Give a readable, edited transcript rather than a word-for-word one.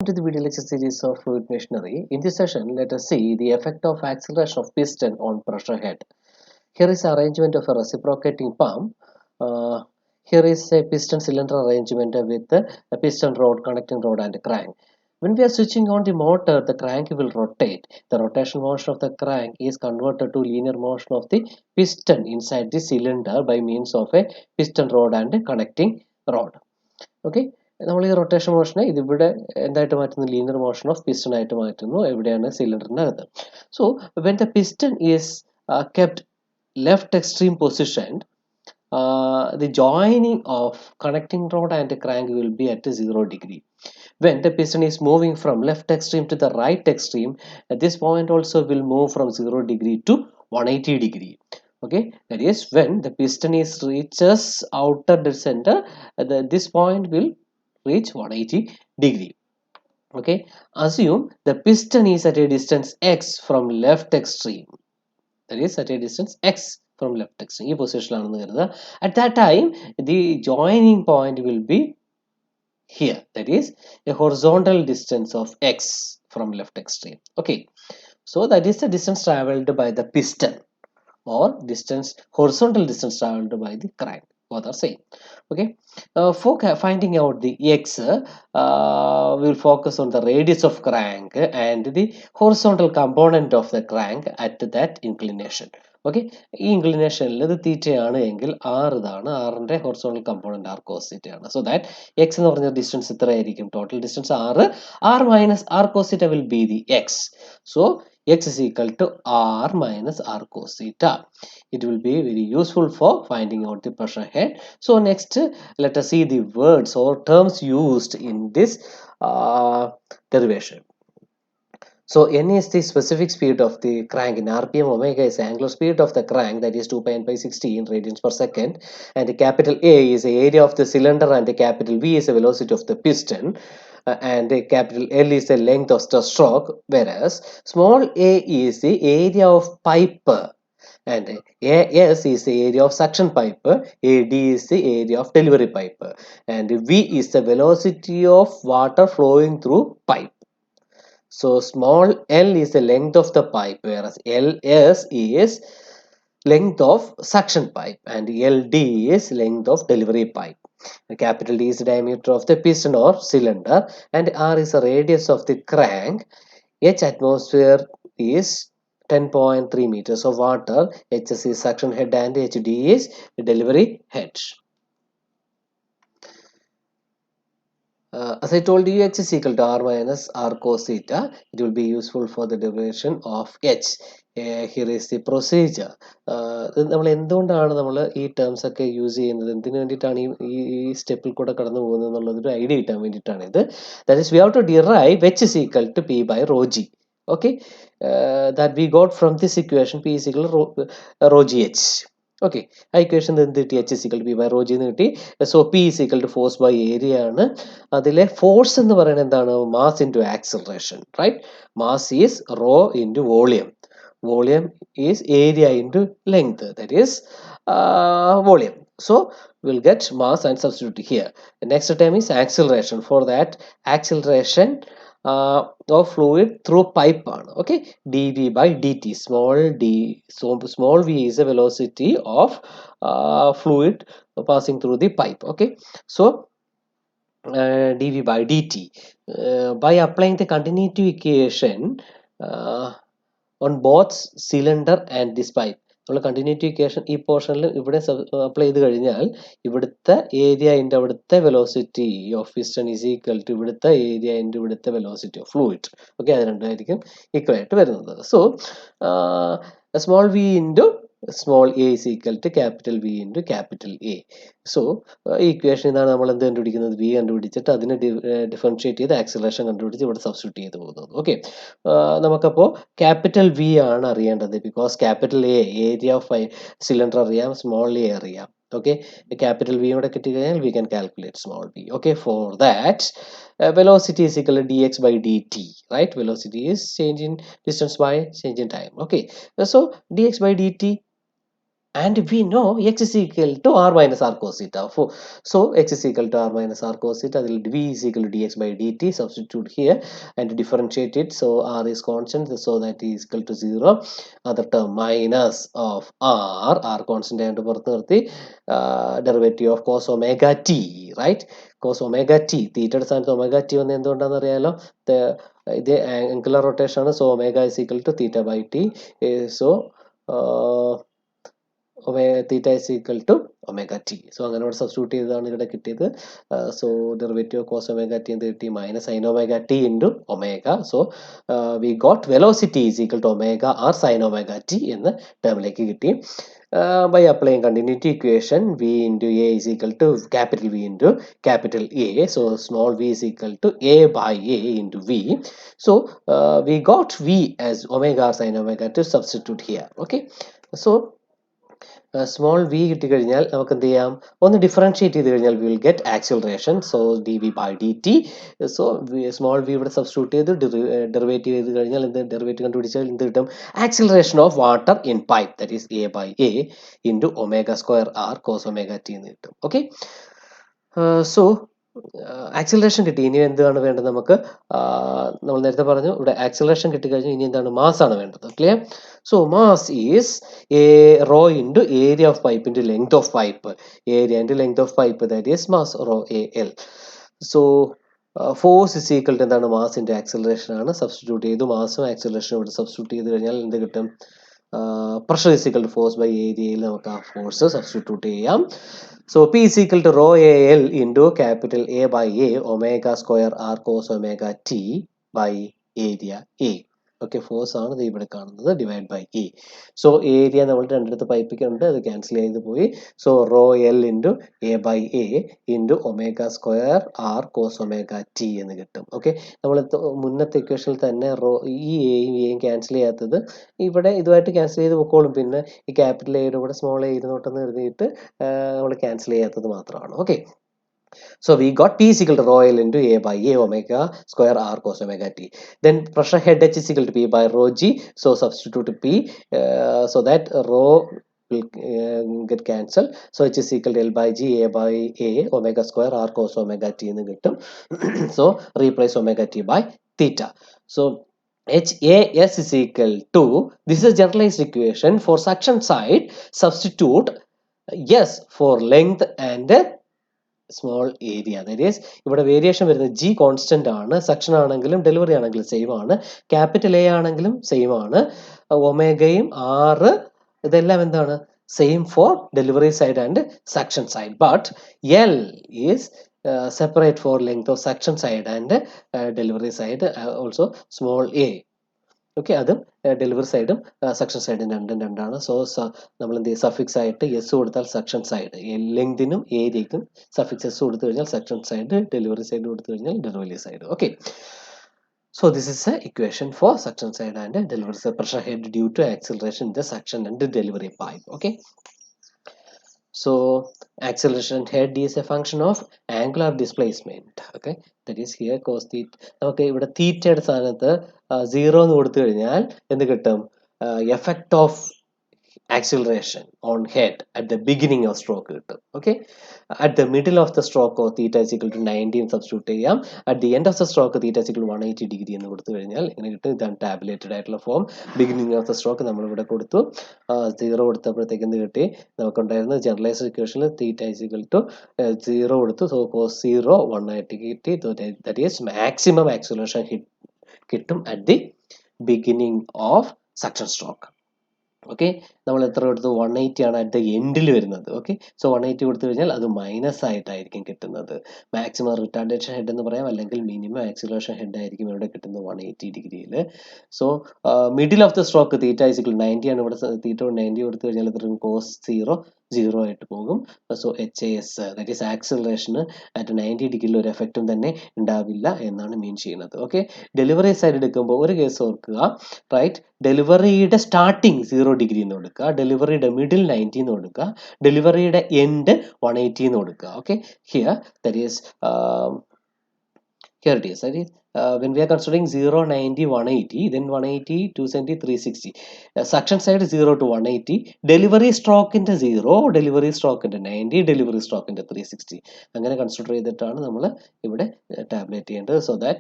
to the video lecture series of fluid machinery. In this session, let us see the effect of acceleration of piston on pressure head. Here is arrangement of a reciprocating pump. Here is a piston cylinder arrangement with a piston rod, connecting rod and crank. When we are switching on the motor, the crank will rotate. The rotation motion of the crank is converted to linear motion of the piston inside the cylinder by means of a piston rod and connecting rod. Okay. നമ്മൾ ഈ rotation മോഷനെ ഇതിവിടെ എന്തായിട്ട് മാറ്റുന്നു, linear motion of piston ആയിട്ട് മാറ്റുന്നു. എവിടെയാണ്? സിലിണ്ടറിനകത്ത്. So when the piston is kept left extreme position, the joining of connecting rod and crank will be at 0 degree. When the piston is moving from left extreme to the right extreme, at this point also will move from 0 degree to 180 degree. Okay, that is when the piston is reaches outer dead center, this point will reach 180 degree. Okay, assume the piston is at a distance x from left extreme, that is at a distance x from left extreme. This position at that time the joining point will be here, that is a horizontal distance of x from left extreme. Okay, so that is the distance traveled by the piston, or horizontal distance traveled by the crank. Both are same. Okay, for finding out the x, we will focus on the radius of crank and the horizontal component of the crank at that inclination. Okay, ഈ ഇൻക്ലിനേഷനിൽ ഇത് തീറ്റയാണ് എങ്കിൽ R ഇതാണ്, ആറിന്റെ horizontal component R cos theta ആണ്. So that X എന്ന് പറഞ്ഞ distance ഇത്രയായിരിക്കും. Total distance R minus R cos theta will be the X. So x is equal to r minus r cos theta. It will be very useful for finding out the pressure head. So next, let us see the words or terms used in this derivation. So n is the specific speed of the crank in rpm, omega is the angular speed of the crank, that is 2 pi n by 60 in radians per second, and capital A is the area of the cylinder, and capital V is the velocity of the piston, and capital L is the length of the stroke, whereas small a is the area of pipe, and AS is the area of suction pipe, AD is the area of delivery pipe, and V is the velocity of water flowing through pipe. So small l is the length of the pipe, whereas LS is length of suction pipe, and LD is length of delivery pipe. Capital D is the diameter of the piston or cylinder, and R is the radius of the crank. H atmosphere is 10.3 meters of water. HS is suction head and HD is delivery head. As I told you, x is equal to r minus r cos theta. It will be useful for the derivation of h. Here is the procedure. നമ്മൾ എന്തുകൊണ്ടാണ് നമ്മൾ ഈ terms ഒക്കെ use ചെയ്യുന്നത്, എന്തിനു വേണ്ടിയിട്ടാണ് ഈ സ്റ്റെപ്പിൽ കൂടെ കടന്നു പോകുന്നത് എന്നുള്ളതൊരു ഐഡിയ കിട്ടാൻ വേണ്ടിയിട്ടാണ് ഇത്. That is we have to derive h is equal to p by rho g. Okay, that we got from this equation, p is equal to rho g h. Okay, ആ ഇക്വേഷൻ എന്ത് കിട്ടി? h is equal to p by rho g എന്ന് കിട്ടി. So p is equal to force by area ആണ്. അതിലെ force എന്ന് പറയുന്നത് എന്താണ്? Mass into acceleration, right? Mass is rho into volume. Volume is area into length, that is volume. So we'll get mass and substitute here. The next term is acceleration. For that, acceleration of fluid through pipe on, okay, dv by dt, small d. So small v is the velocity of fluid passing through the pipe. Okay, so dv by dt, by applying the continuity equation on both cylinder and this pipe. നമ്മൾ continuity equation ഈ പോർഷനിൽ ഇവിടെ apply ചെയ്ത് കഴിഞ്ഞാൽ ഇവിടുത്തെ area into അവിടുത്തെ velocity of piston is equal to ഇവിടുത്തെ area into ഇവിടുത്തെ വെലോസിറ്റി ഓഫ് ഫ്ലൂയിഡ്. ഓക്കെ, അത് രണ്ടായിരിക്കും ഈക്വൽ ആയിട്ട് വരുന്നത്. So small v into small a is equal to capital V into capital A. So ഈ ഇക്വേഷൻ ഇതാണ് നമ്മൾ എന്ത് കണ്ടുപിടിക്കുന്നത്? വി കണ്ടുപിടിച്ചിട്ട് അതിനെ ഡിഫറൻഷിയേറ്റ് ചെയ്ത് ആക്സിലറേഷൻ കണ്ടുപിടിച്ച് ഇവിടെ സബ്സ്റ്റിറ്റ്യൂട്ട് ചെയ്ത് പോകുന്നത്. ഓക്കെ, നമുക്കപ്പോൾ ക്യാപിറ്റൽ വി ആണ് അറിയേണ്ടത്, because capital A area of cylinder അറിയാം, സ്മോൾ എ അറിയാം. Okay, the capital V ഇവിടെ കിട്ടിക്കഴിഞ്ഞാൽ we can calculate small v. Okay, for that velocity is equal to dx by dt, right? Velocity is change in distance by change in time. Okay, so dx by dt and we know x is equal to r minus r cos theta. So x is equal to r minus r cos theta. V is equal to dx by dt. Substitute here and differentiate it. So r is constant, so that is equal to 0. Other term minus of r constant and derivative of cos omega t, right? Cos omega t, theta സ്ഥാനത്ത് omega t വന്ന് എന്തുകൊണ്ടാണെന്ന് അറിയാലോ, ഇത് angular rotation ആണ്. So omega is equal to theta by t. So theta is equal to omega t. So അങ്ങനെ ഇവിടെ substitute ചെയ്തതാണ് ഇവിടെ കിട്ടിയത്. So derivative cos omega t എന്ത് കിട്ടി, minus sine omega t into omega. So we got velocity is equal to omega r sine omega t എന്ന ടേമിലേക്ക് കിട്ടി. By applying continuity equation, v into a is equal to capital V into capital A. So small v is equal to a by a into v. So we got v as omega r sin omega to substitute here. Okay, so small v കിട്ടിക്കഴിഞ്ഞാൽ നമുക്ക് എന്ത് ചെയ്യാം, ഒന്ന് differentiate ചെയ്ത് കഴിഞ്ഞാൽ we will get acceleration. So dv by dt. So small v ഇവിടെ substitute ചെയ്ത് derivative ചെയ്ത് കഴിഞ്ഞാൽ എന്ത്, ഡെറിവേറ്റീവ് കണ്ടുപിടിച്ചാൽ എന്ത് കിട്ടും, acceleration of water in pipe, that is a by a into omega square r cos omega t എന്ന് കിട്ടും. ഓക്കെ, സോ ആക്സിലറേഷൻ കിട്ടി. ഇനി എന്താണ് വേണ്ടത് നമുക്ക്, നമ്മൾ നേരത്തെ പറഞ്ഞു ഇവിടെ ആക്സിലറേഷൻ കിട്ടിക്കഴിഞ്ഞാൽ ഇനി എന്താണ്, മാസ് ആണ് വേണ്ടത്. Clear? So mass is a rho into area of pipe into length of pipe. Area into length of pipe, that is mass rho al. So force is equal to എന്താണ്, mass into acceleration ആണ്. Substitute ചെയ്തു മാസും ആക്സിലറേഷനും ഇവിടെ substitute ചെയ്ത് കഴിഞ്ഞാൽ എന്ത് കിട്ടും, pressure is equal to force by area. നമുക്ക് ആ ഫോഴ്സ് സബ്സ്റ്റിറ്റ്യൂട്ട് ചെയ്യാം. So P is equal to rho al into capital A by A omega square r cos omega t by area A. Okay, force ആണ് ഇത് ഇവിടെ കാണുന്നത്, divide by E. So area നമ്മൾ രണ്ടിടത്ത് പൈപ്പിക്കുന്നുണ്ട്, അത് ക്യാൻസൽ ചെയ്ത് പോയി. So rho L into A by A into omega square r cos omega t എന്ന് കിട്ടും. ഓക്കെ, നമ്മൾ മുന്നത്തെ ഇക്വേഷനിൽ തന്നെ ഈ എയും എയും ക്യാൻസൽ ചെയ്യാത്തത് ഇവിടെ ഇതുമായിട്ട് ക്യാൻസൽ ചെയ്ത് പൊക്കോളും. പിന്നെ ഈ ക്യാപിറ്റൽ എയുടെ കൂടെ സ്മോൾ എ ഇരുന്നോട്ടെന്ന് എഴുതിയിട്ട് നമ്മൾ ക്യാൻസൽ ചെയ്യാത്തത് മാത്രമാണ്. Okay, so we got P is equal to rho L into A by A omega square R cos omega t. Then pressure head H is equal to P by rho G. So substitute P so that rho will get cancelled. So H is equal to L by G A by A omega square R cos omega t എന്ന് കിട്ടും. So replace omega t by theta. So HAS is equal to, this is generalized equation for suction side. Substitute S for length and small area. That is ഇവിടെ variation വരുന്നത് G constant ആണ്, section ആണെങ്കിലും delivery ആണെങ്കിലും same ആണ്, capital A ആണെങ്കിലും same ആണ്, ഒമേഗയും ആറ് ഇതെല്ലാം എന്താണ് same for delivery side and section side. But L is separate for length of section side and delivery side, also small A. Okay, അതും ഡെലിവറി സൈഡും സെക്ഷൻ സൈഡും രണ്ടും രണ്ടാണ്. സോ നമ്മൾ എന്ത് ചെയ്യും, സഫിക്സ് ആയിട്ട് എസ് കൊടുത്താൽ സെക്ഷൻ സൈഡ്, ലെങ്തിനും ഏരിയക്കും സഫിക്സ് എസ് കൊടുത്തു കഴിഞ്ഞാൽ സെക്ഷൻ സൈഡ്, ഡെലിവറി സൈഡ് കൊടുത്തു കഴിഞ്ഞാൽ delivery side. Okay, so this is a equation for suction side and delivery side pressure head due to acceleration in the suction and the delivery pipe. Okay, so acceleration head is a function of angular displacement. Okay, that is here cos theta. നമുക്ക് ഇവിടെ തീറ്റയുടെ സ്ഥാനത്ത് 0 എന്ന് കൊടുത്തു കഴിഞ്ഞാൽ എന്ത് കിട്ടും, effect of acceleration on head at the beginning of stroke കിട്ടും. Okay, at the middle of the stroke theta is equal to 90 substitute ചെയ്യാം. At the end of the stroke theta is equal to 180 degree എന്ന് കൊടുത്തു കഴിഞ്ഞാൽ ഇങ്ങനെ കിട്ടും. ഇതാണ് tabulated ആയിട്ടുള്ള form. Beginning of the stroke നമ്മൾ ഇവിടെ കൊടുത്തു, 0 കൊടുത്തപ്പോഴത്തേക്ക് എന്ത് കിട്ടി, നമുക്കുണ്ടായിരുന്ന ജനറലൈസ്ഡ് ഇക്വേഷനിൽ തീറ്റ is equal to 0 കൊടുത്തു. സോ cos 0 180 കിട്ടി. ദാറ്റ് ഈസ് മാക്സിമം ആക്സിലറേഷൻ കിട്ടും at the beginning of suction stroke. Okay, നമ്മൾ എത്ര കൊടുത്തു, 180 ആണ് അറ്റ് ദ എൻഡിൽ വരുന്നത്. ഓക്കെ, സോ 180 കൊടുത്തു കഴിഞ്ഞാൽ അത് മൈനസ് ആയിട്ടായിരിക്കും കിട്ടുന്നത്. മാക്സിമം റിട്ടാർഡേഷൻ ഹെഡ് എന്ന് പറയാം, അല്ലെങ്കിൽ മിനിമം ആക്സിലറേഷൻ ഹെഡ് ആയിരിക്കും ഇവിടെ കിട്ടുന്നത് 180 ഡിഗ്രിയിൽ. So middle of the stroke theta is equal to 90 ആണ്. ഇവിടെ തീറ്റ 90 കൊടുത്തു കഴിഞ്ഞാൽ ഇത്രയും cos 0 ആയിട്ട് പോകും. സോ HAS ദാറ്റ് ഈസ് ആക്സിലറേഷന് അറ്റ് 90 ഡിഗ്രിയിൽ ഒരു എഫക്റ്റും തന്നെ ഉണ്ടാവില്ല എന്നാണ് മീൻ ചെയ്യുന്നത്. ഓക്കെ, ഡെലിവറി സൈഡ് എടുക്കുമ്പോൾ ഒരു കേസ് ഓർക്കുക, റൈറ്റ്, ഡെലിവറിയുടെ സ്റ്റാർട്ടിങ് 0 ഡിഗ്രി എന്ന് കൊടുക്കുക, ഡെലിവറിയുടെ മിഡിൽ 90 എന്ന് കൊടുക്കുക, ഡെലിവറിയുടെ എൻഡ് 180 എന്ന് കൊടുക്കുക. Okay, here that is Here it is. That is, when we are considering 0, 90, 180, then 180, 270, 360. Suction side 0 to 180. Delivery stroke into 0, delivery stroke into 90, delivery stroke into 360. അങ്ങനെ കൺസിഡർ ചെയ്തിട്ടാണ് നമ്മൾ ഇവിടെ ടാബ്ലേറ്റ് ചെയ്യേണ്ടത്. So that